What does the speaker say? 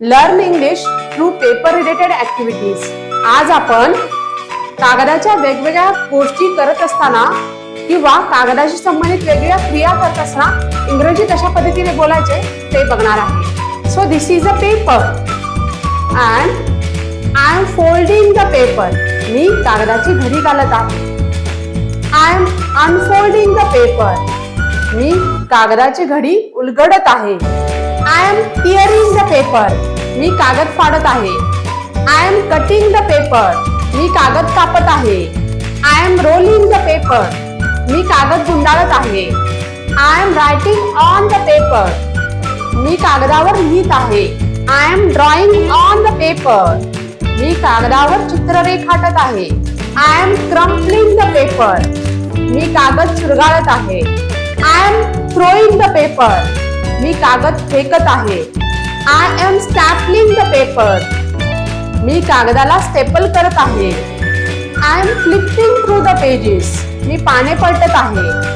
Learn English through paper related activities. आज आपण कागदाच्या वेगवेगळ्या गोष्टी करत असताना किंवा कागदाशी संबंधित वेगवेगळ्या क्रिया करत असताना इंग्रजी कशा पद्धतीने बोलायचे ते बघणार आहे. So this is a paper and I am folding the paper. मी कागदाची घडी घालत आहे. I am unfolding the paper. मी कागदाची घडी उलगडत आहे. I am tearing the paper. मी कागद फाडत आहे. I am cutting the paper. मी कागद कापत आहे. I am rolling the paper. मी कागद गुंडाळत आहे. I am writing on the paper. मी कागदावर लिहित आहे. I am drawing on the paper. मी कागदावर चित्र रेखाटत आहे. I am crumpling the paper. मी कागद चुरगाळत आहे. I am throwing the paper. मी कागद फेकत आहे. I am stapling the paper. मी कागदाला स्टेपल करत आहे. I am flipping through the pages. मी पाने पलटत आहे.